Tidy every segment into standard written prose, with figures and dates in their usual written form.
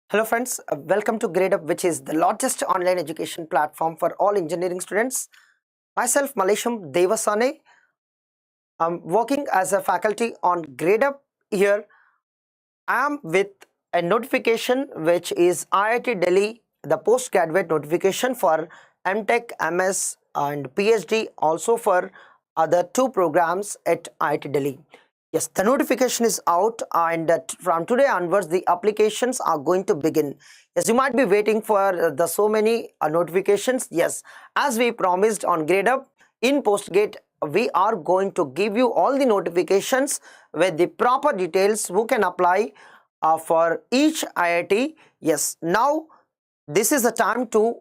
Hello friends, welcome to Gradeup, which is the largest online education platform for all engineering students. Myself Mallesham Devasane, I'm working as a faculty on Gradeup here. I am with a notification which is IIT Delhi, the postgraduate notification for M.Tech, MS and PhD, also for other two programs at IIT Delhi. Yes, the notification is out and from today onwards the applications are going to begin. Yes, you might be waiting for the so many notifications. Yes, as we promised on Gradeup, in Postgate we are going to give you all the notifications with the proper details who can apply for each IIT. Yes, now this is the time to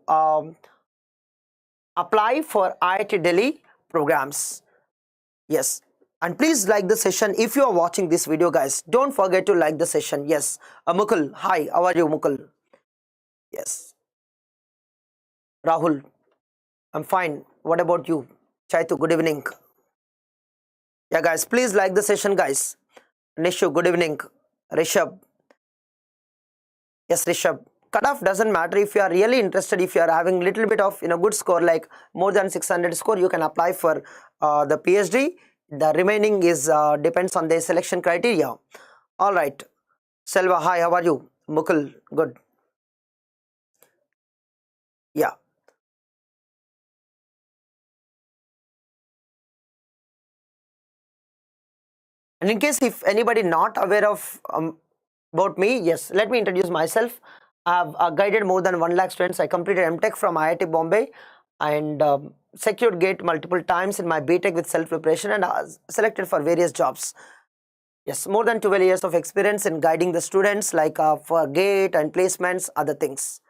apply for IIT Delhi programs. Yes, and please like the session. If you are watching this video, guys, don't forget to like the session. Yes, Mukul, hi, how are you, Mukul? Yes, Rahul, I'm fine. What about you? Chaitu, good evening. Yeah, guys, please like the session, guys. Nishu, good evening. Rishabh, yes, Rishabh. Cutoff doesn't matter. If you are really interested, if you are having little bit of good score, like more than 600 score, you can apply for the PhD. The remaining is depends on the selection criteria. All right, Selva, hi, how are you? Mukul, good. Yeah. And in case if anybody not aware of about me, yes, let me introduce myself. I've guided more than 1 lakh students. I completed M.Tech from IIT Bombay and secured GATE multiple times in my B.Tech with self-preparation and selected for various jobs. Yes, more than 12 years of experience in guiding the students like for GATE and placements, other things.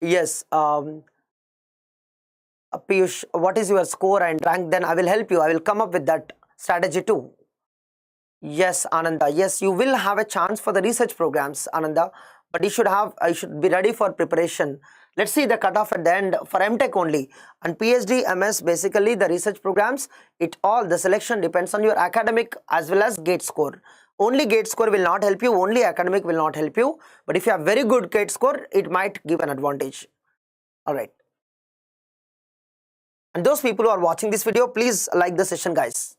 Yes, Piyush, what is your score and rank? Then I will help you. I will come up with that strategy too. Yes, Ananda. Yes, you will have a chance for the research programs, Ananda. But you should be ready for preparation. Let's see the cutoff at the end for M.Tech only. And PhD, MS, basically the research programs, the selection depends on your academic as well as GATE score. Only GATE score will not help you, only academic will not help you. But if you have very good GATE score, it might give an advantage. Alright. And those people who are watching this video, please like the session, guys.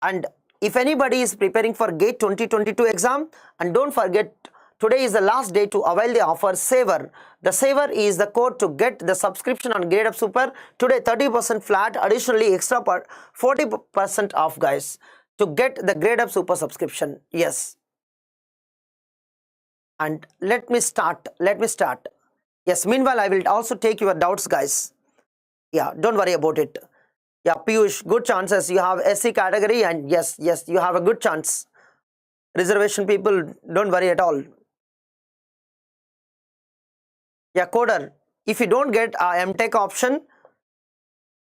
And if anybody is preparing for GATE 2022 exam, and don't forget, today is the last day to avail the offer Saver. The Saver is the code to get the subscription on Gradeup Super. Today 30% flat, additionally extra 40% off, guys, to get the Gradeup Super subscription. Yes. And let me start. Yes, meanwhile I will also take your doubts, guys. Yeah, don't worry about it. Yeah, Piyush, good chances. You have SC category and yes, you have a good chance. Reservation people, don't worry at all. Yeah, coder, if you don't get a M.Tech option,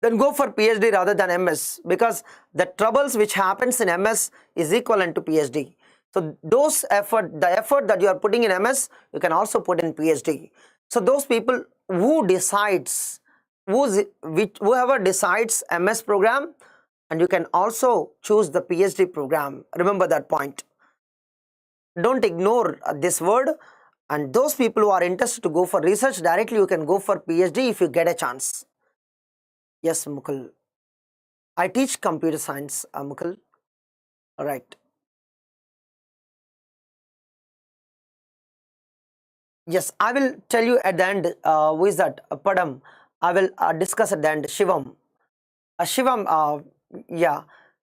then go for PhD rather than MS, because the troubles which happens in MS is equivalent to PhD. So the effort that you are putting in MS, you can also put in PhD. So those people who decides, whoever decides MS program, and you can also choose the PhD program. Remember that point. Don't ignore this word. And those people who are interested to go for research directly, you can go for PhD if you get a chance. Yes, Mukul. I teach computer science, Mukul. All right. Yes, I will tell you at the end who is that? Padam. I will discuss at the end. Shivam. Shivam, yeah.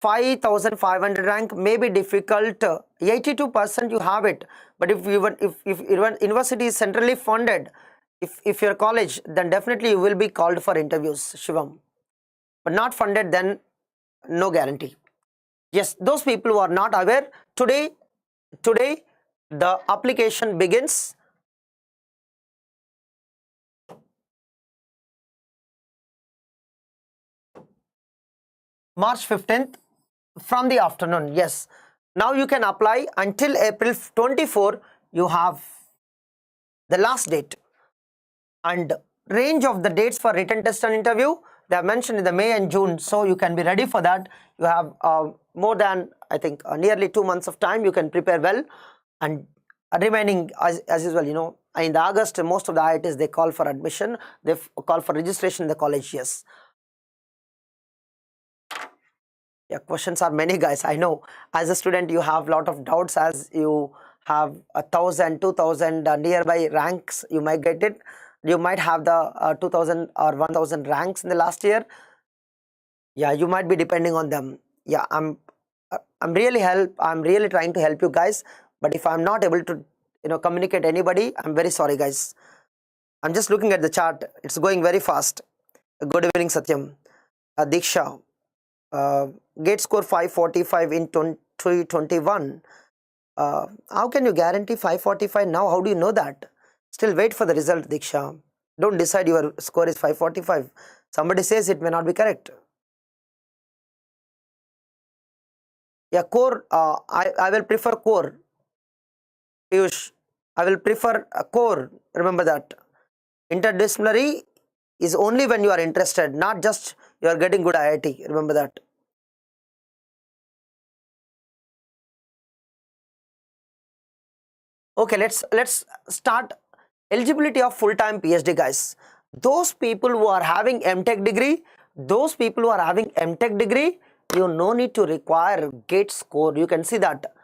5,500 rank may be difficult. 82% you have it. But if university is centrally funded, if your college, then definitely you will be called for interviews, Shivam. But not funded, then no guarantee. Yes, those people who are not aware, today the application begins. March 15th from the afternoon. Yes, now you can apply until April 24. You have the last date, and range of the dates for written test and interview, they are mentioned in the May and June, so you can be ready for that. You have more than, I think, nearly 2 months of time. You can prepare well, and remaining as usual, in the August, most of the IITs, they call for admission, they call for registration in the college. Yes. Yeah, questions are many, guys. I know as a student you have lot of doubts, as you have 1,000, 2,000 nearby ranks. You might get it. You might have the 2,000 or 1,000 ranks in the last year. Yeah, you might be depending on them. Yeah, I'm really trying to help you guys, but if I'm not able to communicate anybody, I'm very sorry, guys. I'm just looking at the chart. It's going very fast. Good evening, Satyam. Diksha, gate score 545 in 2021. How can you guarantee 545 now? How do you know that? Still wait for the result, Diksha. Don't decide your score is 545. Somebody says it may not be correct. Yeah, core, I will prefer core. Piyush, I will prefer a core. Remember that. Interdisciplinary is only when you are interested, not just you are getting good IIT. Remember that. Okay, let's start. Eligibility of full-time PhD, guys. Those people who are having MTech degree, you no need to require gate score. You can see that.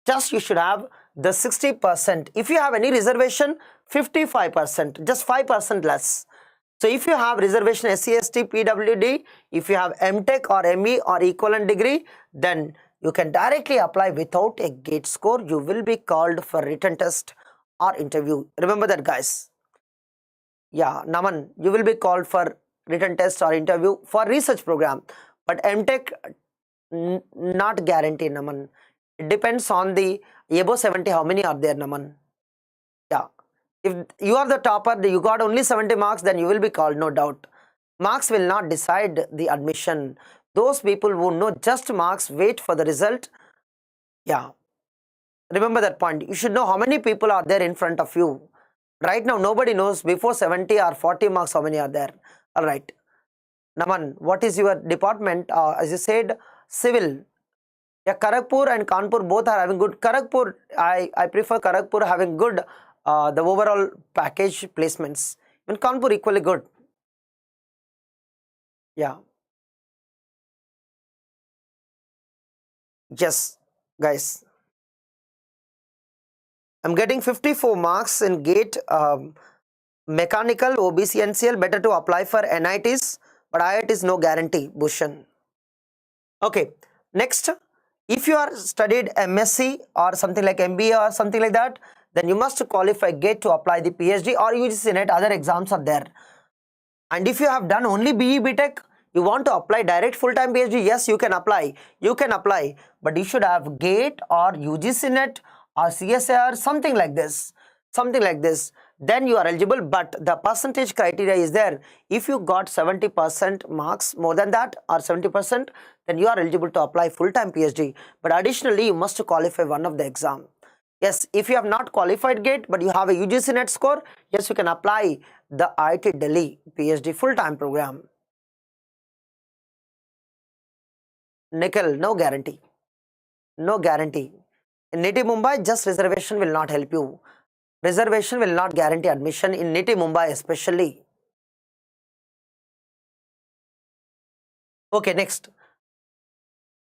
Just you should have the 60%. If you have any reservation, 55%, just 5% less. So if you have reservation SC, ST, PWD, if you have MTech or ME or equivalent degree, then you can directly apply without a gate score. You will be called for written test or interview. Remember that, guys. Yeah, Naman, you will be called for written test or interview for research program. But MTech, not guaranteed, Naman. It depends on the above 70, how many are there, Naman. Yeah. If you are the topper, you got only 70 marks, then you will be called, no doubt. Marks will not decide the admission. Those people who know just marks, wait for the result. Yeah. Remember that point. You should know how many people are there in front of you. Right now, nobody knows before 70 or 40 marks how many are there. All right. Naman, what is your department? As you said, civil. Yeah, Kharagpur and Kanpur both are having good. Kharagpur, I prefer Kharagpur having good the overall package placements. And Kanpur equally good. Yeah. Yes, guys. I'm getting 54 marks in GATE, mechanical, OBC, NCL. Better to apply for NITs, but IITs no guarantee. Bhushan. Okay. Next, if you are studied MSc or something like MBA or something like that, then you must qualify GATE to apply the PhD, or UGC NET. Other exams are there. And if you have done only BE BTech, you want to apply direct full-time PhD, yes, you can apply. You can apply, but you should have GATE or UGC NET or CSIR, something like this. Something like this. Then you are eligible, but the percentage criteria is there. If you got 70% marks, more than that, or 70%, then you are eligible to apply full-time PhD. But additionally, you must qualify one of the exam. Yes, if you have not qualified GATE, but you have a UGC NET score, yes, you can apply the IIT Delhi PhD full-time program. Nikhil, no guarantee. No guarantee. In NITI Mumbai, just reservation will not help you. Reservation will not guarantee admission in NITI Mumbai especially. Okay, next.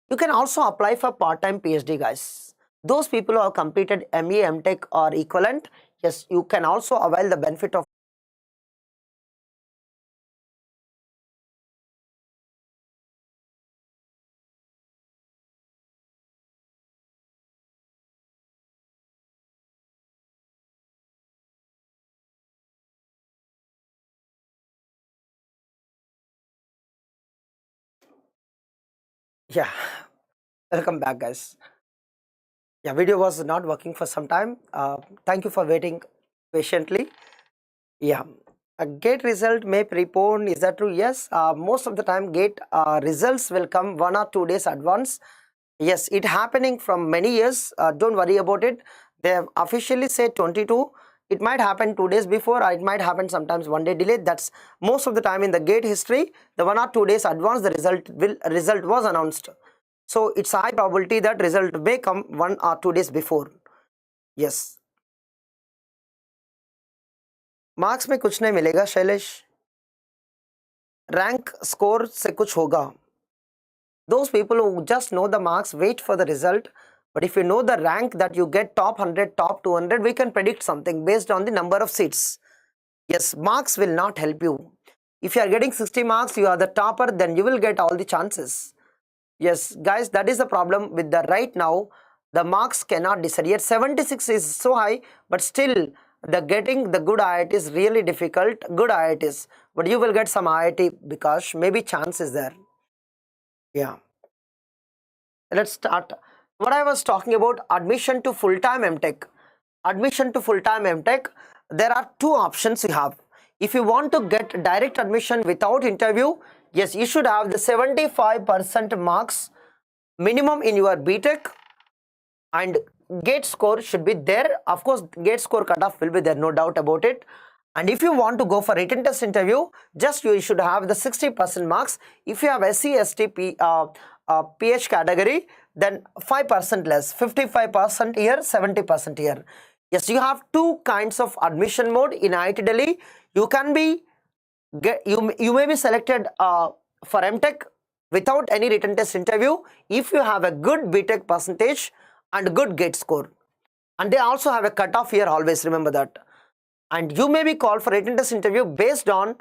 You can also apply for part-time PhD, guys. Those people who have completed ME, MTech or equivalent, yes, you can also avail the benefit of. Yeah, welcome back, guys. Yeah, video was not working for some time. Thank you for waiting patiently. Yeah, a GATE result may prepone. Is that true? Yes. Most of the time, GATE results will come 1 or 2 days advance. Yes, it happening from many years. Don't worry about it. They have officially said 22. It might happen 2 days before, or it might happen sometimes 1 day delay. That's most of the time in the GATE history. The 1 or 2 days advance, the result was announced. So it's a high probability that result may come 1 or 2 days before. Yes. Marks में कुछ नहीं मिलेगा Shailesh, rank score से कुछ होगा. Those people who just know the marks wait for the result, but if you know the rank that you get top 100, top 200, we can predict something based on the number of seats. Yes, marks will not help you. If you are getting 60 marks, you are the topper, then you will get all the chances. Yes, guys, that is the problem with the right now. The marks cannot decide. Yet 76 is so high, but still the getting the good IIT is really difficult. Good IITs, but you will get some IIT because maybe chance is there. Yeah. Let's start. What I was talking about, admission to full-time MTech. Admission to full-time MTech, there are two options you have. If you want to get direct admission without interview, yes, you should have the 75% marks minimum in your BTech, and gate score should be there. Of course, gate score cutoff will be there, no doubt about it. And if you want to go for written test interview, just you should have the 60% marks. If you have SC, ST, PH category, then 5% less, 55% here, 70% here. Yes, you have two kinds of admission mode in IIT Delhi. You can be, you may be selected for MTech without any written test interview if you have a good BTech percentage and good gate score. And they also have a cutoff here, always remember that. And you may be called for written test interview based on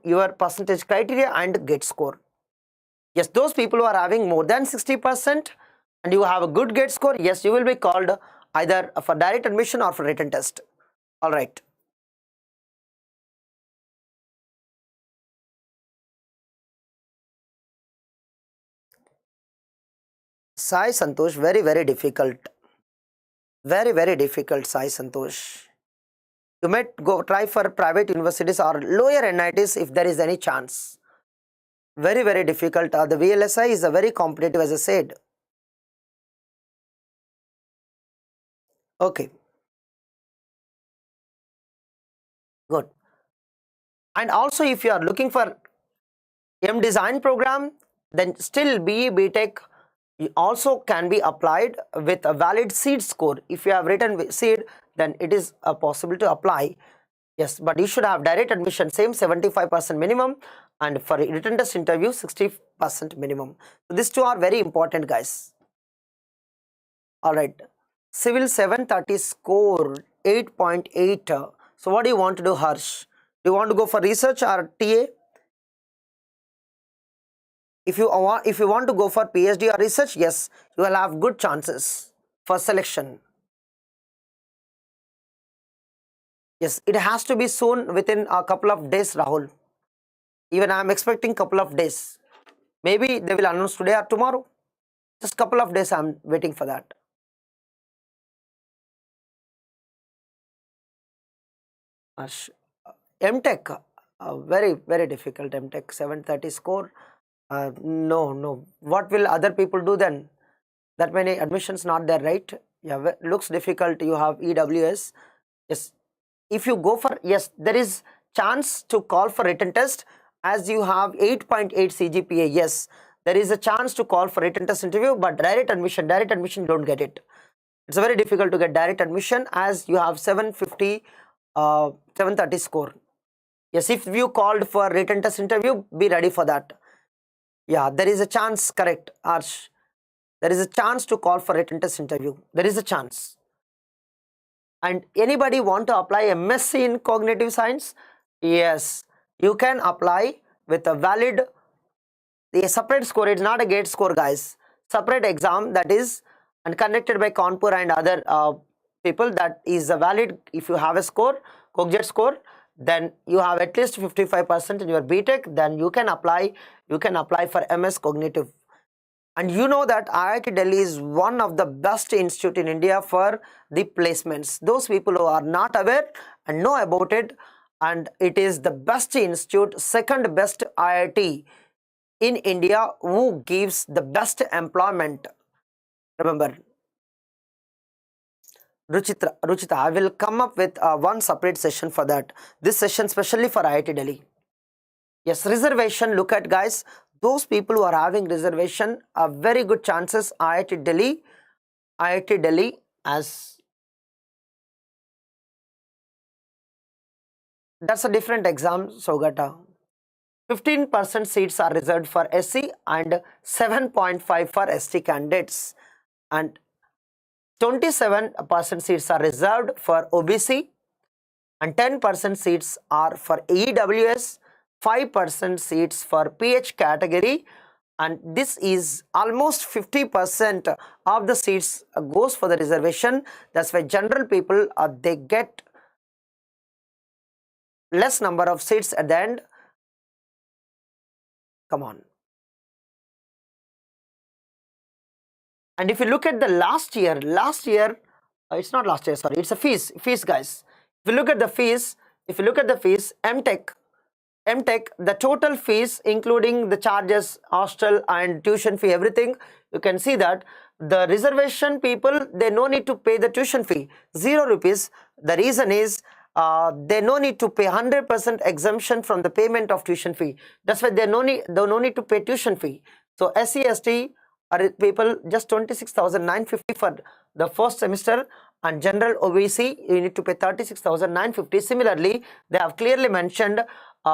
your percentage criteria and gate score. Yes, those people who are having more than 60% and you have a good gate score, yes, you will be called either for direct admission or for written test. All right. Sai Santosh, very difficult. Very difficult, Sai Santosh. You might go try for private universities or lower NITs if there is any chance. Very difficult. The VLSI is a very competitive, as I said. Okay. Good. And also, if you are looking for M design program, then still BE BTech also can be applied with a valid seed score. If you have written seed, then it is possible to apply. Yes, but you should have direct admission, same 75% minimum, and for written test interview 60% minimum. So these two are very important, guys. All right, civil 730 score 8.8. So what do you want to do, Harsh? Do you want to go for research or TA? If you want to go for PhD or research, yes, you will have good chances for selection. Yes, it has to be soon, within a couple of days, Rahul. Even I am expecting couple of days. Maybe they will announce today or tomorrow. Just couple of days I am waiting for that. MTech, very difficult. MTech 730 score. No. What will other people do then? That many admissions not there, right? Yeah, looks difficult. You have EWS. Yes. If you go for, yes, there is chance to call for written test as you have 8.8 CGPA. Yes, there is a chance to call for written test interview, but direct admission you don't get it. It's very difficult to get direct admission as you have 750, 730 score. Yes, if you called for written test interview, be ready for that. Yeah, there is a chance, correct, Arsh. There is a chance to call for written test interview. There is a chance. And anybody want to apply MSc in cognitive science? Yes, you can apply with a valid, a separate score. It's not a gate score, guys. Separate exam that is and conducted by Kanpur and other people, that is a valid. If you have a score, COGJET score, then you have at least 55% in your BTech, then you can apply for MS Cognitive. And you know that IIT Delhi is one of the best institute in India for the placements. Those people who are not aware and know about it, and it is the best institute, second best IIT in India who gives the best employment. Remember, Ruchita, I will come up with one separate session for that. This session specially for IIT Delhi. Yes, reservation, look at, guys, those people who are having reservation are very good chances IIT Delhi. IIT Delhi as that's a different exam, Sogata. 15% seats are reserved for SC and 7.5 for ST candidates, and 27% seats are reserved for OBC, and 10% seats are for EWS, 5% seats for PH category, and this is almost 50% of the seats goes for the reservation. That's why general people they get less number of seats at the end. Come on. And if you look at the last year, it's not last year, sorry, it's a fees guys. If you look at the fees, M.Tech, the total fees including the charges, hostel and tuition fee, everything, you can see that the reservation people, they no need to pay the tuition fee, 0 rupees. The reason is they no need to pay 100% exemption from the payment of tuition fee. That's why they no need to pay tuition fee. So SC, ST are people just 26,950 for the first semester, and general OBC you need to pay 36,950. Similarly, they have clearly mentioned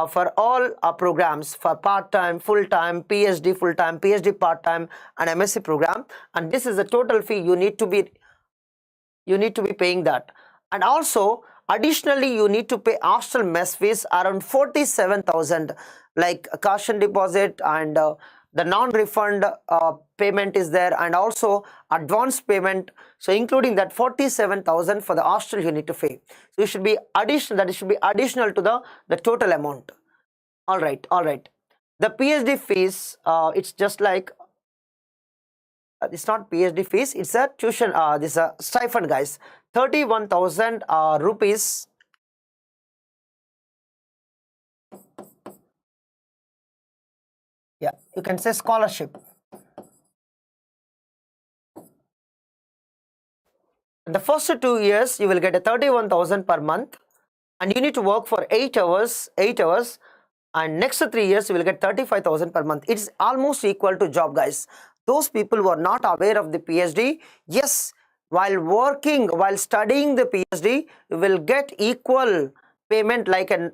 for all programs, for part-time, full-time, PhD full-time, PhD part-time and MSc program, and this is the total fee you need to be paying that. And also additionally you need to pay hostel mess fees around 47,000, like a caution deposit, and the non-refund payment is there, and also advance payment. So including that 47,000 for the hostel you need to pay. So it should be additional, that it should be additional to the total amount. All right. The PhD fees, it's just like it's not PhD fees, it's a tuition, this is a stipend guys, 31,000 rupees. Yeah, you can say scholarship. In the first 2 years you will get a 31,000 per month, and you need to work for 8 hours, and next 3 years you will get 35,000 per month. It's almost equal to job guys. Those people who are not aware of the PhD, yes, while studying the PhD, you will get equal payment like an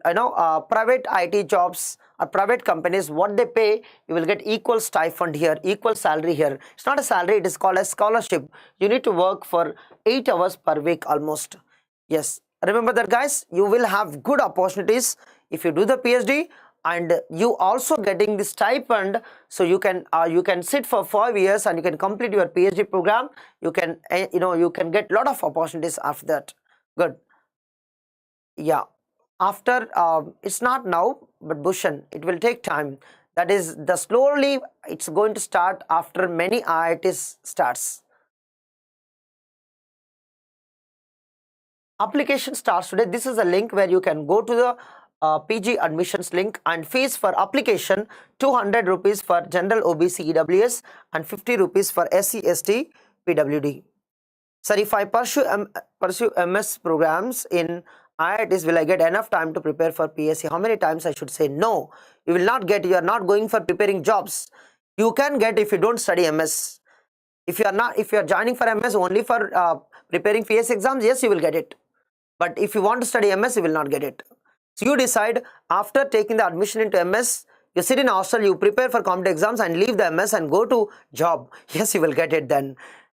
private IT jobs or private companies. What they pay, you will get equal stipend here, equal salary here. It's not a salary, it is called a scholarship. You need to work for 8 hours per week almost. Yes, remember that guys, you will have good opportunities if you do the PhD, and you also getting the stipend. So you can sit for 5 years and you can complete your PhD program. You can you can get lot of opportunities after that. Good. Yeah, after it's not now, but Bhushan, it will take time. That is the slowly it's going to start after many IITs starts. Application starts today. This is a link where you can go to the PG admissions link, and fees for application 200 rupees for general OBC EWS and 50 rupees for SC ST PWD. Sir, if I pursue MS programs in IITs, will I get enough time to prepare for PSC? How many times I should say no? You will not get. You are not going for preparing jobs. You can get if you don't study MS. If you are joining for MS only for preparing PSC exams, yes, you will get it. But if you want to study MS, you will not get it. So you decide after taking the admission into MS, you sit in a hostel, you prepare for competitive exams and leave the MS and go to job. Yes, you will get it then.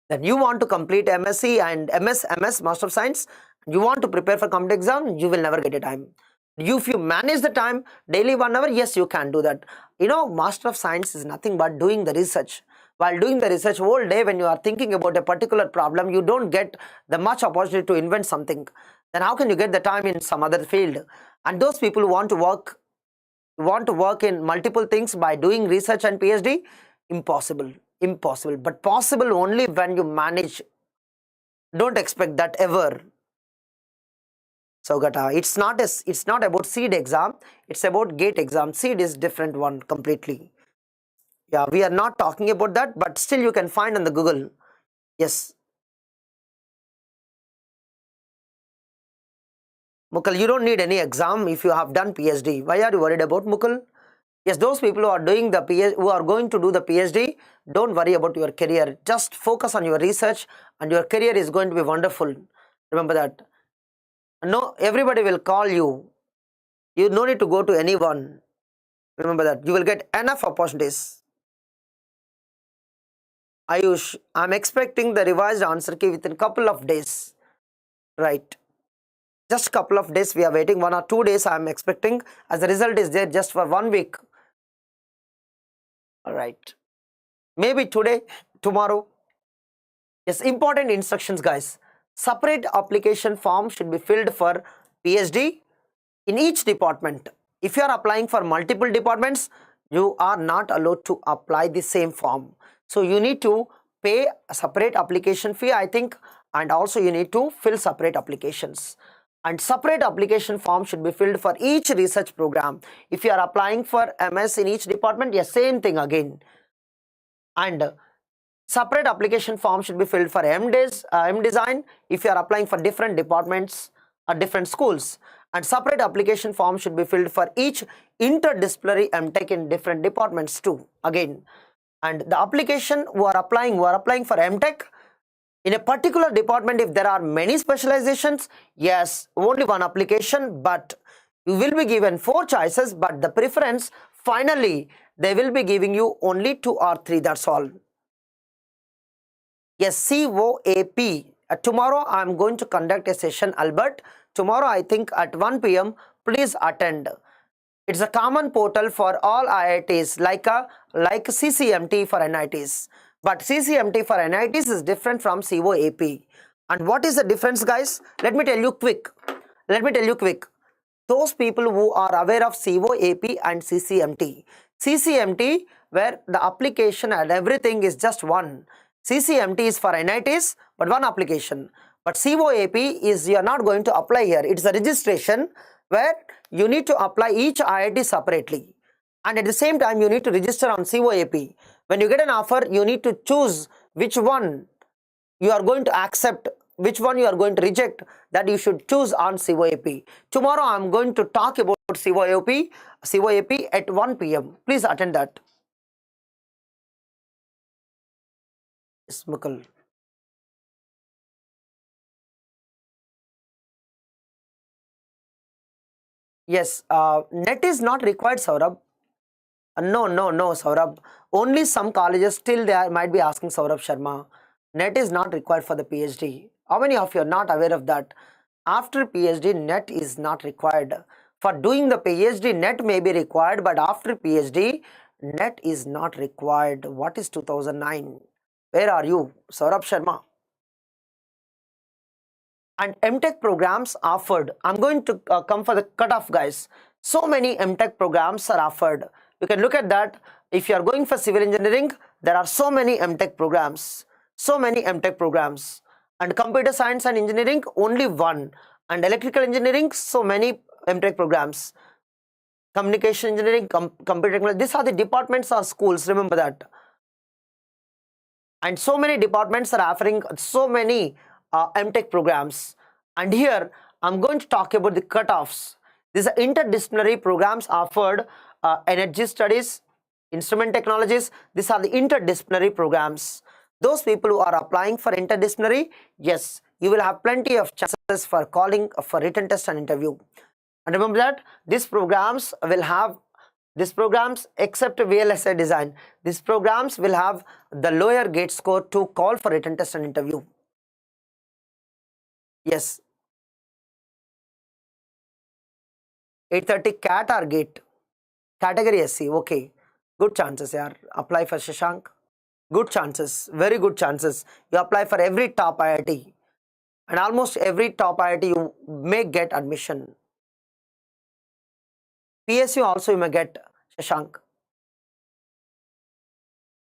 Then you want to complete MSc and MS, Master of Science, you want to prepare for competitive exam, you will never get a time. If you manage the time, daily 1 hour, yes, you can do that. Master of Science is nothing but doing the research. While doing the research whole day, when you are thinking about a particular problem, you don't get the much opportunity to invent something. Then how can you get the time in some other field? And those people who want to work in multiple things by doing research and PhD, impossible, but possible only when you manage. Don't expect that ever. So Gata, it's not about seed exam, it's about gate exam. Seed is different one completely. Yeah, we are not talking about that, but still you can find on the Google. Yes. Mukul, you don't need any exam if you have done PhD. Why are you worried about Mukul? Yes, those people who are doing the PhD, who are going to do the PhD, don't worry about your career. Just focus on your research and your career is going to be wonderful. Remember that. No, everybody will call you. You no need to go to anyone. Remember that. You will get enough opportunities. Ayush, I'm expecting the revised answer key within a couple of days. Right. Just a couple of days we are waiting. 1 or 2 days I'm expecting. As the result is there just for 1 week. Alright. Maybe today, tomorrow. Yes, important instructions, guys. Separate application form should be filled for PhD in each department. If you are applying for multiple departments, you are not allowed to apply the same form. So you need to pay a separate application fee, I think, and also you need to fill separate applications. And separate application form should be filled for each research program. If you are applying for MS in each department, yes, same thing again. And separate application form should be filled for MDes, M-Design if you are applying for different departments or different schools. And separate application form should be filled for each interdisciplinary MTech in different departments too. Again, and the application who are applying for MTech in a particular department, if there are many specializations, yes, only one application, but you will be given 4 choices, but the preference finally they will be giving you only 2 or 3. That's all. Yes, COAP. Tomorrow I am going to conduct a session, Albert. Tomorrow I think at 1 p.m. Please attend. It's a common portal for all IITs like CCMT for NITs. But CCMT for NITs is different from COAP. And what is the difference, guys? Let me tell you quick. Those people who are aware of COAP and CCMT. CCMT, where the application and everything is just one. CCMT is for NITs, but one application. But COAP is you are not going to apply here. It's a registration where you need to apply each IIT separately. And at the same time, you need to register on COAP. When you get an offer, you need to choose which one you are going to accept, which one you are going to reject, that you should choose on COAP. Tomorrow, I am going to talk about COAP at 1 p.m. Please attend that. Yes, Mukul. Yes, net is not required, Saurabh. No, Saurabh. Only some colleges still they might be asking Saurabh Sharma. Net is not required for the PhD. How many of you are not aware of that? After PhD, net is not required. For doing the PhD, net may be required, but after PhD, net is not required. What is 2009? Where are you, Saurabh Sharma? And MTech programs offered. I'm going to come for the cutoff, guys. So many MTech programs are offered. You can look at that. If you are going for civil engineering, there are so many MTech programs. And computer science and engineering, only one. And electrical engineering, so many MTech programs. Communication engineering, computer technology, these are the departments or schools, remember that. And so many departments are offering so many MTech programs. And here I'm going to talk about the cutoffs. These are interdisciplinary programs offered energy studies, instrument technologies. These are the interdisciplinary programs. Those people who are applying for interdisciplinary, yes, you will have plenty of chances for calling for written test and interview. And remember that these programs will have except VLSI design, these programs will have the lower gate score to call for written test and interview. Yes. 830 CAT or GATE? Category SC, okay. Good chances, yaar. Apply for Shashank. Good chances, very good chances. You apply for every top IIT. And almost every top IIT you may get admission. PSU also you may get, Shashank.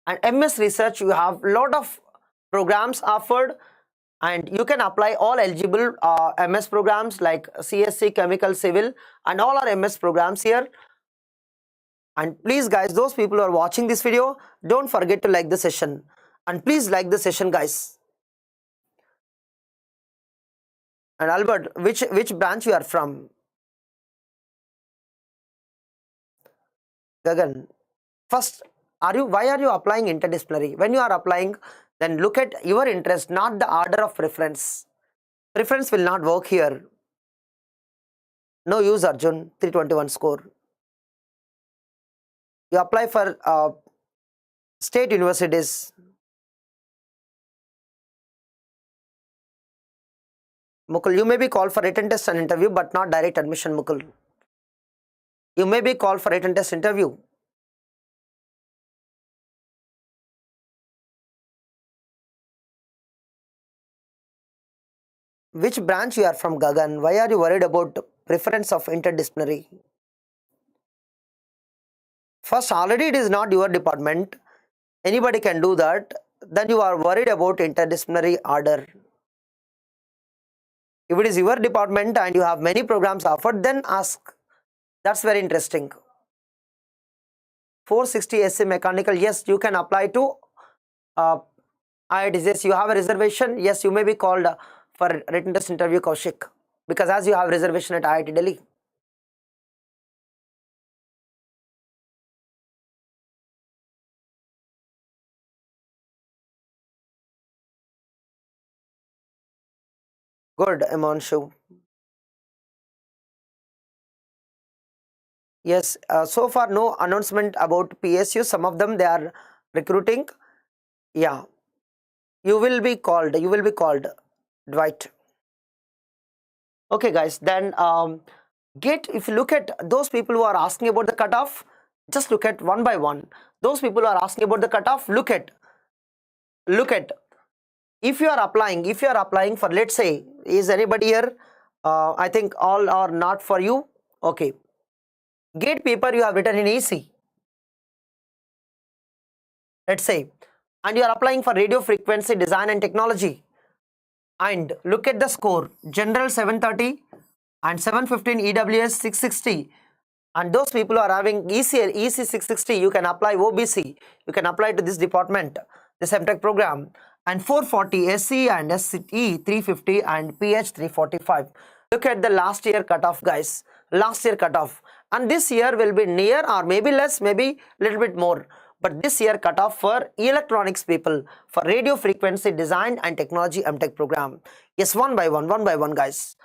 And MS Research, you have lot of programs offered, and you can apply all eligible MS programs like CSC, Chemical, Civil, and all are MS programs here. And please guys, those people who are watching this video, don't forget to like the session. And please like the session, guys. And Albert, which branch you are from? Gagan, first, why are you applying interdisciplinary? When you are applying, then look at your interest, not the order of preference. Preference will not work here. No use, Arjun. 321 score. You apply for state universities. Mukul, you may be called for written test and interview, but not direct admission, Mukul. You may be called for written test interview. Which branch you are from, Gagan? Why are you worried about preference of interdisciplinary? First, already it is not your department. Anybody can do that. Then you are worried about interdisciplinary order. If it is your department and you have many programs offered, then ask. That's very interesting. 460 SC mechanical, yes, you can apply to IITs. Yes, you have a reservation. Yes, you may be called for written test interview, Kaushik, because as you have reservation at IIT Delhi. Good, Imanshu. Yes, so far no announcement about PSU. Some of them they are recruiting. Yeah, you will be called. You will be called, Dwight. Okay, guys. Then if you look at those people who are asking about the cutoff, just look at one by one. Those people who are asking about the cutoff, look at. If you are applying for, let's say, is anybody here? I think all are not for you. Okay. Gate paper you have written in EC. Let's say, and you are applying for radio frequency design and technology, and look at the score: general 730 and 715, EWS 660, and those people who are having EC 660, you can apply OBC, you can apply to this department, this MTech program, and 440 SC and SE 350 and PH 345. Look at the last year cutoff, guys. Last year cutoff, and this year will be near or maybe less, maybe little bit more. But this year cutoff for electronics people, for radio frequency design and technology MTech program. Yes, one by one, guys.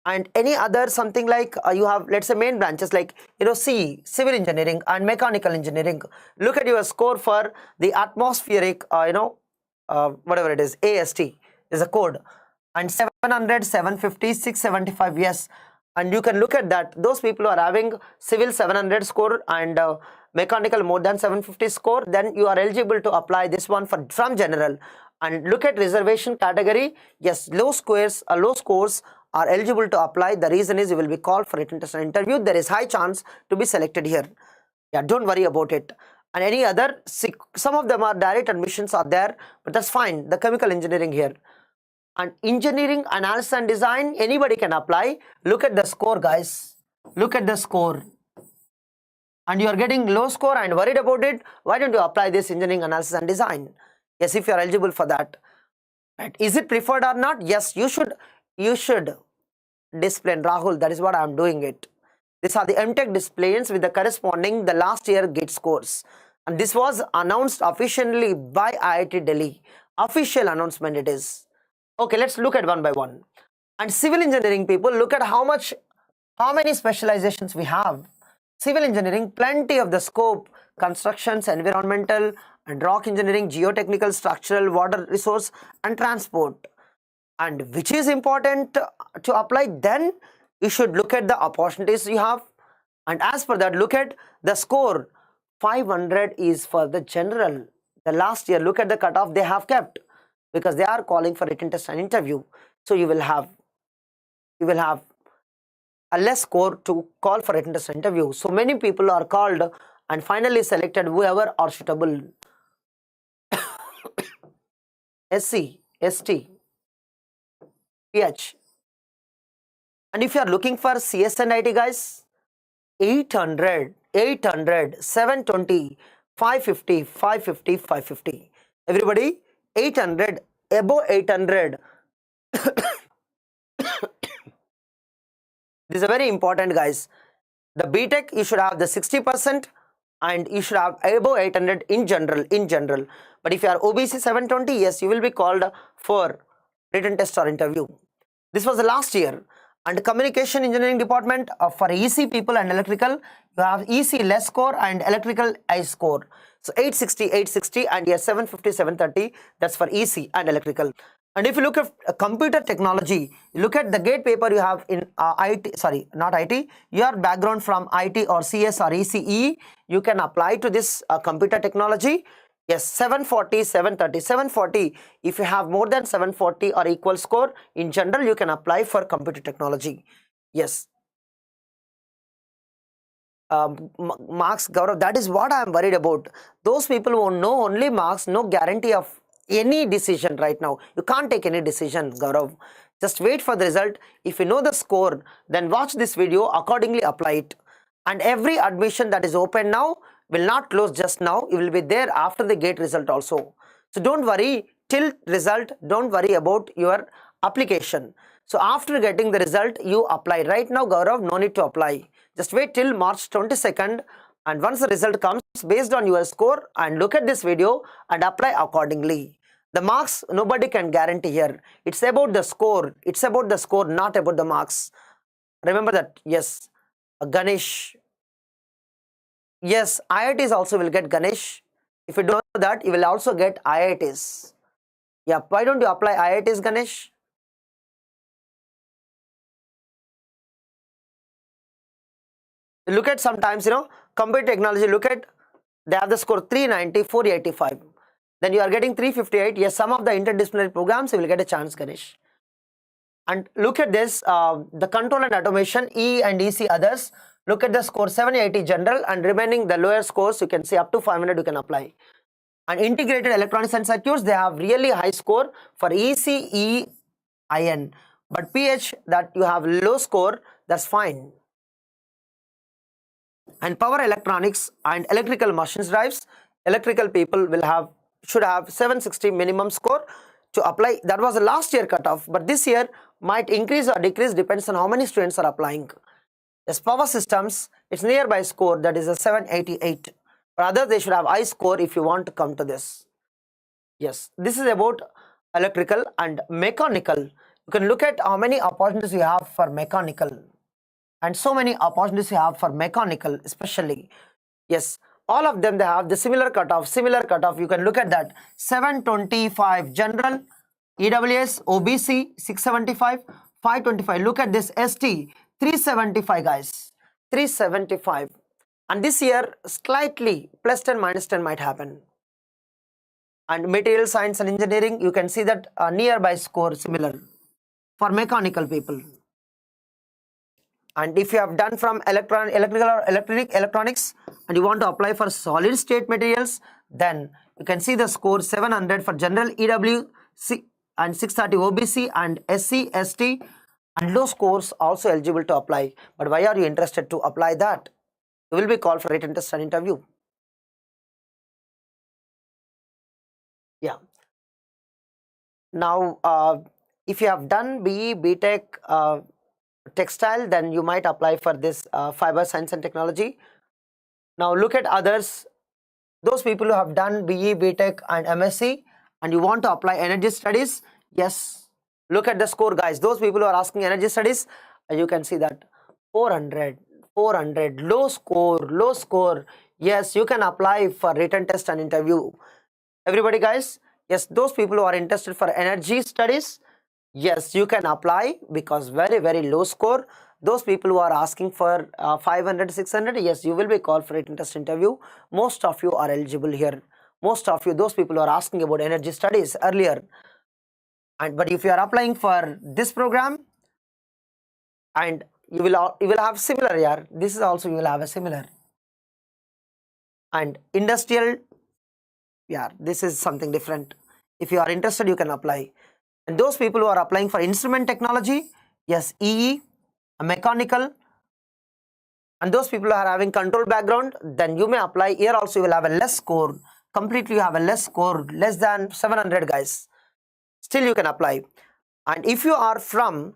And any other something like you have, let's say, main branches like CE, civil engineering and mechanical engineering. Look at your score for the atmospheric, whatever it is, AST is a code, and 700, 750, 675. Yes, and you can look at that. Those people who are having civil 700 score and mechanical more than 750 score, then you are eligible to apply this one from general. And look at reservation category. Yes, low scores are eligible to apply. The reason is you will be called for written test and interview. There is high chance to be selected here. Yeah, don't worry about it. And any other, some of them are direct admissions are there, but that's fine. The chemical engineering here. And engineering, analysis and design, anybody can apply. Look at the score, guys. Look at the score. And you are getting low score and worried about it. Why don't you apply this engineering, analysis and design? Yes, if you are eligible for that. Right. Is it preferred or not? Yes, you should discipline, Rahul. That is what I am doing it. These are the MTech disciplines with the corresponding the last year GATE scores. And this was announced officially by IIT Delhi. Official announcement it is. Okay, let's look at one by one. And civil engineering people, look at how many specializations we have. Civil engineering, plenty of the scope: constructions, environmental and rock engineering, geotechnical, structural, water resource and transport. And which is important to apply, then you should look at the opportunities you have. And as per that, look at the score. 500 is for the general. The last year, look at the cutoff they have kept, because they are calling for written test and interview. So you will have a less score to call for written test and interview. So many people are called and finally selected whoever are suitable. SC, ST, PH. And if you are looking for CS and IT, guys, 800, 720, 550, 550, 550. Everybody, 800, above 800. This is a very important, guys. The BTech, you should have the 60%. and you should have above 800 in general. But if you are OBC 720, yes, you will be called for written test or interview. This was the last year. And communication engineering department, for EC people and electrical, you have EC less score and electrical high score. So 860 and yes, 750 730, that's for EC and electrical. And if you look at computer technology, you look at the gate paper you have in IT, sorry, not IT, your background from IT or CS or ECE, you can apply to this computer technology. Yes, 740, 730, 740. If you have more than 740 or equal score, in general, you can apply for computer technology. Yes. Marks, Gaurav, that is what I am worried about. Those people who know only marks, no guarantee of any decision right now. You can't take any decision, Gaurav. Just wait for the result. If you know the score, then watch this video, accordingly apply it. And every admission that is open now will not close just now. It will be there after the gate result also. So don't worry till result. Don't worry about your application. So after getting the result, you apply. Right now, Gaurav, no need to apply. Just wait till March 22nd, and once the result comes, based on your score, and look at this video and apply accordingly. The marks, nobody can guarantee here. It's about the score. It's about the score, not about the marks. Remember that. Yes. Ganesh. Yes, IITs also will get Ganesh. If you don't know that, you will also get IITs. Yeah, why don't you apply IITs, Ganesh? Look at sometimes, computer technology, look at, they have the score 390, 485. Then you are getting 358. Yes, some of the interdisciplinary programs, you will get a chance, Ganesh. And look at this, the control and automation, E and EC others. Look at the score 780 general, and remaining the lower scores, you can see up to 500 you can apply. And integrated electronics and circuits, they have really high score for EC, EIN. But PH, that you have low score, that's fine. And power electronics and electrical machines drives, electrical people should have 760 minimum score to apply. That was the last year cutoff, but this year might increase or decrease, depends on how many students are applying. Yes, power systems, it's nearby score, that is a 788. Rather, they should have high score if you want to come to this. Yes, this is about electrical and mechanical. You can look at how many opportunities you have for mechanical. And so many opportunities you have for mechanical, especially. Yes, all of them, they have the similar cutoff. You can look at that. 725 general, EWS, OBC, 675, 525. Look at this ST, 375, guys. 375. And this year, slightly plus 10, minus 10 might happen. And material science and engineering, you can see that nearby score similar for mechanical people. And if you have done from electrical or electronics and you want to apply for solid state materials, then you can see the score 700 for general, EW and 630 OBC and SC, ST, and low scores also eligible to apply. But why are you interested to apply that? You will be called for written test and interview. Yeah. Now, if you have done BE, BTech, textile, then you might apply for this fiber science and technology. Now look at others, those people who have done BE, BTech and MSc and you want to apply energy studies. Yes, look at the score, guys. Those people who are asking energy studies, you can see that 400, low score. Yes, you can apply for written test and interview. Everybody, guys, yes, those people who are interested for energy studies, yes, you can apply because very, very low score. Those people who are asking for 500, 600, yes, you will be called for written test interview. Most of you are eligible here. Most of you, those people who are asking about energy studies earlier. But if you are applying for this program, and you will have similar, yeah. This is also you will have a similar. And industrial, yeah, this is something different. If you are interested, you can apply. And those people who are applying for instrument technology, yes, EE, mechanical, and those people who are having control background, then you may apply. Here also you will have a less score. Completely you have a less score, less than 700, guys. Still you can apply. And if you are from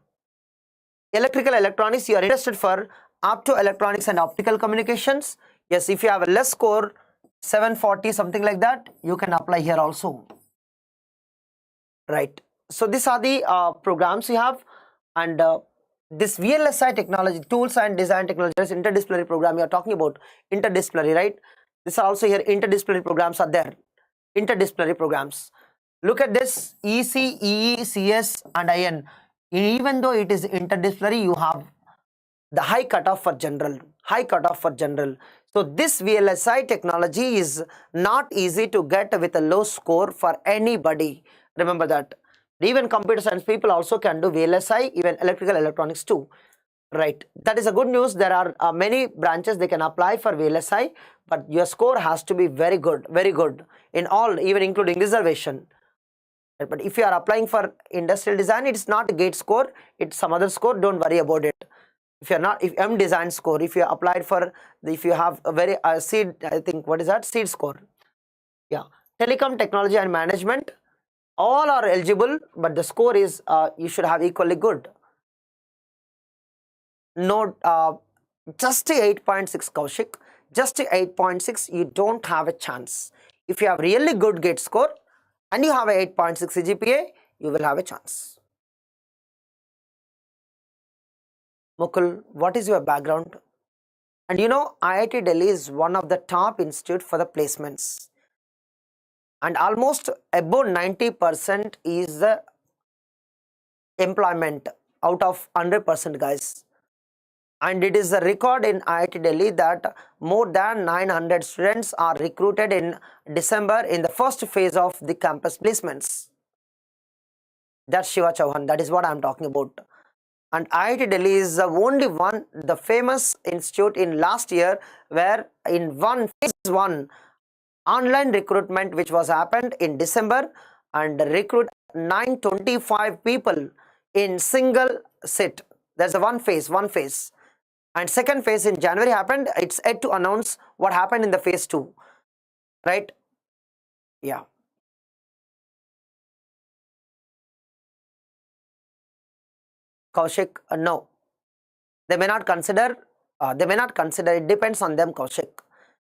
electrical electronics, you are interested for optoelectronics and optical communications, Yes, if you have a less score, 740 something like that, you can apply here also. Right. So these are the programs you have, and this VLSI technology, tools and design technology, is interdisciplinary program you are talking about. Interdisciplinary, right? These are also here. Interdisciplinary programs are there. Interdisciplinary programs. Look at this: EC, EE, CS, and IN. Even though it is interdisciplinary, you have the high cutoff for general. High cutoff for general. So this VLSI technology is not easy to get with a low score for anybody. Remember that. Even computer science people also can do VLSI, even electrical electronics too. Right. That is a good news. There are many branches they can apply for VLSI, but your score has to be very good in all, even including reservation. But if you are applying for industrial design, it's not a gate score, it's some other score. Don't worry about it. If you're not, if M design score, if you applied for, if you have a very seed, I think, what is that? Seed score. Yeah. Telecom technology and management, all are eligible, but the score is, you should have equally good. No, just a 8.6 Kaushik, just a 8.6, you don't have a chance. If you have really good gate score and you have a 8.6 CGPA, you will have a chance. Mukul, what is your background? And you know, IIT Delhi is one of the top institute for the placements. And almost above 90% is the employment out of 100%, guys. And it is a record in IIT Delhi that more than 900 students are recruited in December in the first phase of the campus placements. That's Shiva Chauhan. That is what I'm talking about. And IIT Delhi is the only one, the famous institute in last year, where in phase one online recruitment which was happened in December, and recruit 925 people in single sit. There's a one phase. And second phase in January happened. It's yet to announce what happened in the phase 2. Right? Yeah. Kaushik, no. They may not consider, it depends on them, Kaushik.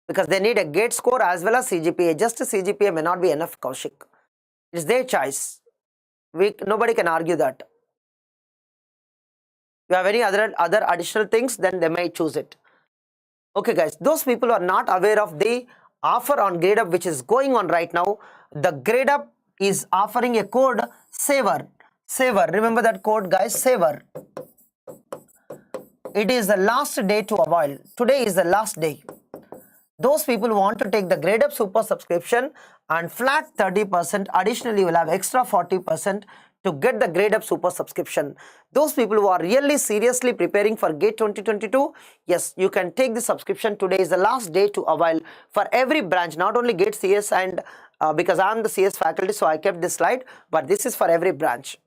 Because they need a gate score as well as CGPA. Just a CGPA may not be enough, Kaushik. It's their choice. Nobody can argue that. If you have any other additional things, then they may choose it. Okay, guys, those people who are not aware of the offer on Gradeup which is going on right now, the Gradeup is offering a code SAVER. SAVER, remember that code, guys, SAVER. It is the last day to avail. Today is the last day. Those people who want to take the Gradeup Super subscription and flat 30%, additionally you will have extra 40% to get the Gradeup Super subscription. Those people who are really seriously preparing for GATE 2022, yes, you can take the subscription. Today is the last day to avail for every branch, not only GATE CS, and because I am the CS faculty, so I kept this slide, but this is for every branch.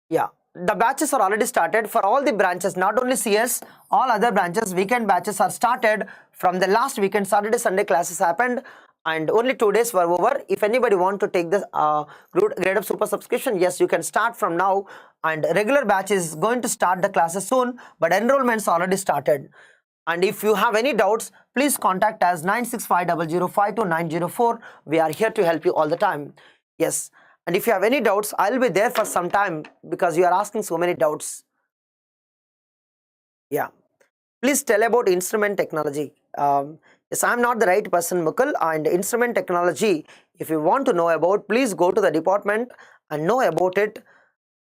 Yeah. The batches are already started for all the branches, not only CS, all other branches. Weekend batches are started from the last weekend. Saturday, Sunday classes happened and only 2 days were over. If anybody want to take the Gradeup Super subscription, yes, you can start from now, and regular batch is going to start the classes soon, but enrollments already started. And if you have any doubts, please contact us 9650052904. We are here to help you all the time. Yes. And if you have any doubts, I'll be there for some time because you are asking so many doubts. Yeah. Please tell about instrument technology. Yes, I'm not the right person, Mukul. And instrument technology, if you want to know about, please go to the department and know about it.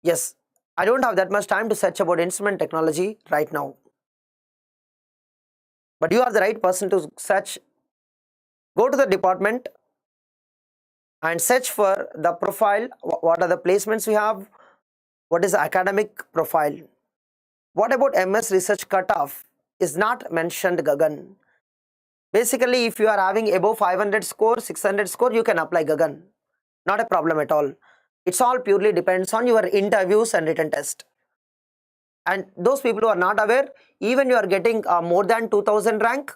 Yes, I don't have that much time to search about instrument technology right now. But you are the right person to search. Go to the department and search for the profile. What are the placements we have? What is the academic profile? What about MS research cutoff? Is not mentioned, Gagan. Basically, if you are having above 500 score, 600 score, you can apply, Gagan. Not a problem at all. It's all purely depends on your interviews and written test. And those people who are not aware, even you are getting more than 2000 rank,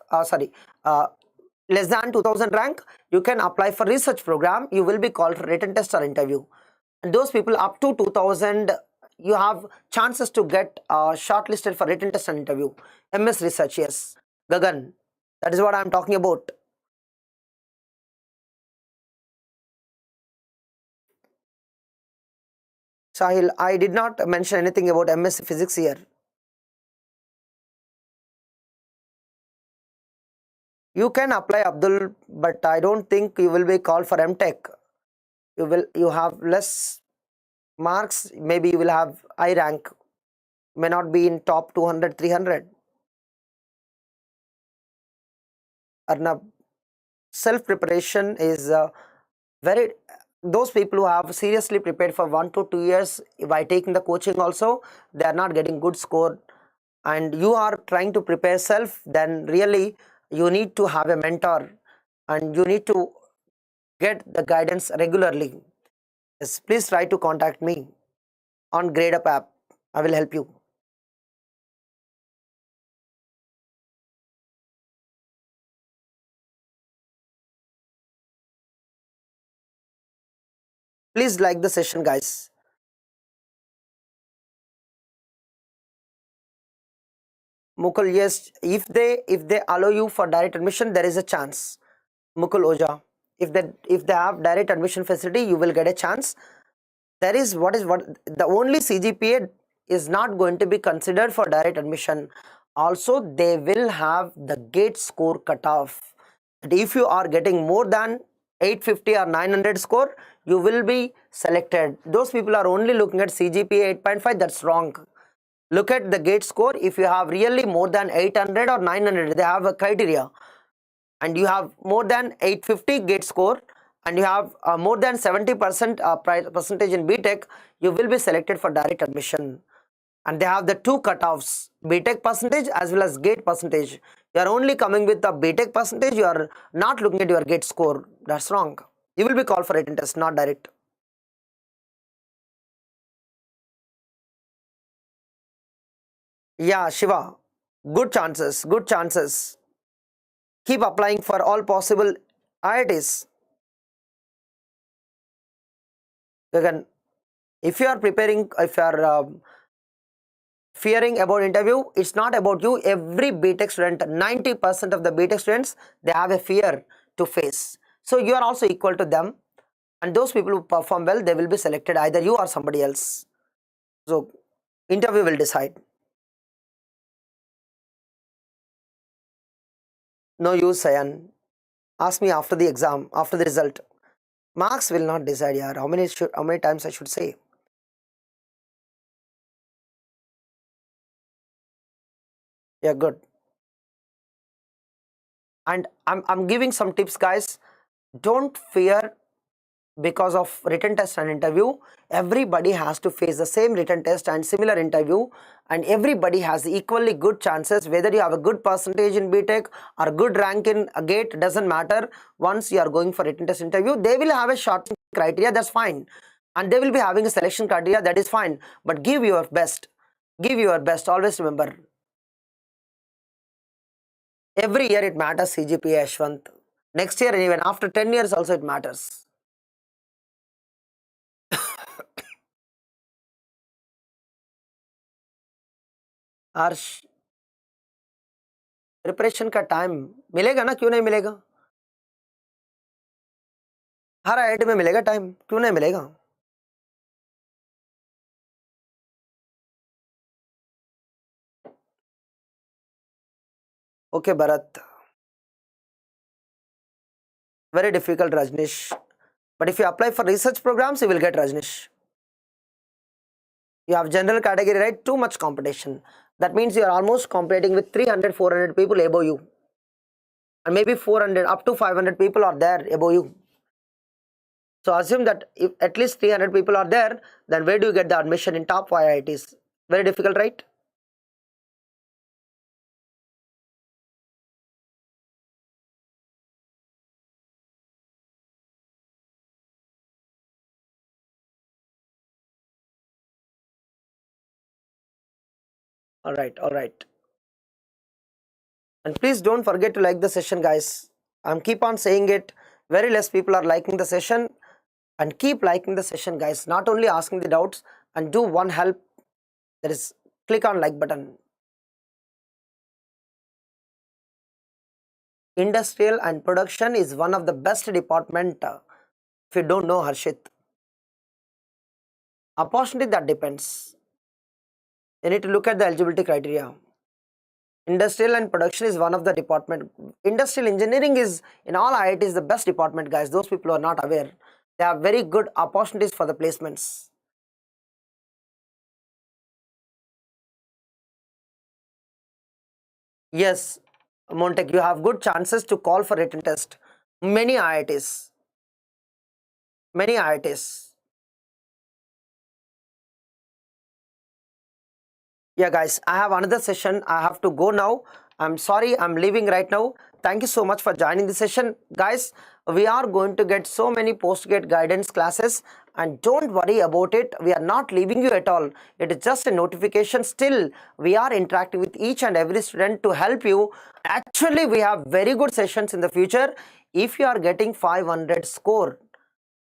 less than 2000 rank, you can apply for research program. You will be called for written test or interview. And those people up to 2000, you have chances to get shortlisted for written test and interview. MS Research, yes. Gagan, that is what I'm talking about. Sahil, I did not mention anything about MSc Physics here. You can apply, Abdul, but I don't think you will be called for M.Tech. You have less marks, maybe you will have I rank, may not be in top 200, 300. Arnab, self-preparation is very, those people who have seriously prepared for 1 to 2 years by taking the coaching also, they are not getting good score, and you are trying to prepare self, then really you need to have a mentor and you need to get the guidance regularly. Yes, please try to contact me on Gradeup app. I will help you. Please like the session, guys. Mukul, yes, if they allow you for direct admission, there is a chance. Mukul Oja, if they have direct admission facility, you will get a chance. There is what the only CGPA is not going to be considered for direct admission. Also, they will have the gate score cutoff. And if you are getting more than 850 or 900 score, you will be selected. Those people are only looking at CGPA 8.5. That's wrong. Look at the gate score. If you have really more than 800 or 900, they have a criteria, and you have more than 850 gate score, and you have more than 70% percentage in BTech, you will be selected for direct admission. And they have the two cutoffs, BTech percentage as well as gate percentage. You are only coming with the BTech percentage, you are not looking at your gate score. That's wrong. You will be called for written test, not direct. Yeah, Shiva, good chances, good chances. Keep applying for all possible IITs. Again, if you are preparing, if you are fearing about interview, it's not about you. Every BTech student, 90% of the BTech students, they have a fear to face. So you are also equal to them, and those people who perform well, they will be selected, either you or somebody else. So interview will decide. No use, Sayan. Ask me after the exam, after the result. Marks will not decide, yaar. How many times I should say? Yeah, good. And I'm giving some tips, guys. Don't fear because of written test and interview. Everybody has to face the same written test and similar interview, and everybody has equally good chances. Whether you have a good percentage in BTech or good rank in a gate, doesn't matter. Once you are going for written test interview, they will have a short criteria, that's fine, and they will be having a selection criteria, that is fine, but give your best. Give your best. Always remember, every year it matters. CGPA, Ashwant. Next year and even after 10 years also it matters. Harsh, preparation का time मिलेगा ना, क्यों नहीं मिलेगा? हर IIT में मिलेगा time, क्यों नहीं मिलेगा? Okay, Bharat. Very difficult, Rajnish. But if you apply for research programs, you will get, Rajnish. You have general category, right? Too much competition. That means you are almost competing with 300, 400 people above you. And maybe 400, up to 500 people are there above you. So assume that if at least 300 people are there, then where do you get the admission in top 5 IITs? Very difficult, right? All right, all right. And please don't forget to like the session, guys. I'm keep on saying it. Very less people are liking the session, and keep liking the session, guys. Not only asking the doubts, and do one help There is click on like button. Industrial and production is one of the best department. If you don't know, Harshit, opportunity, that depends. You need to look at the eligibility criteria. Industrial and production is one of the department. Industrial engineering is in all IITs the best department, guys. Those people who are not aware, they have very good opportunities for the placements. Yes, M.Tech, you have good chances to call for written test. Many IITs. Many IITs. Yeah, guys, I have another session. I have to go now. I'm sorry, I'm leaving right now. Thank you so much for joining the session. Guys, we are going to get so many post-grad guidance classes, and don't worry about it. We are not leaving you at all. It is just a notification. Still, we are interacting with each and every student to help you. Actually, we have very good sessions in the future. If you are getting 500 score,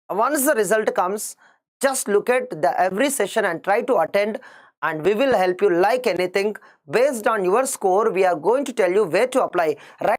once the result comes, just look at the every session and try to attend, and we will help you like anything. Based on your score, we are going to tell you where to apply. Right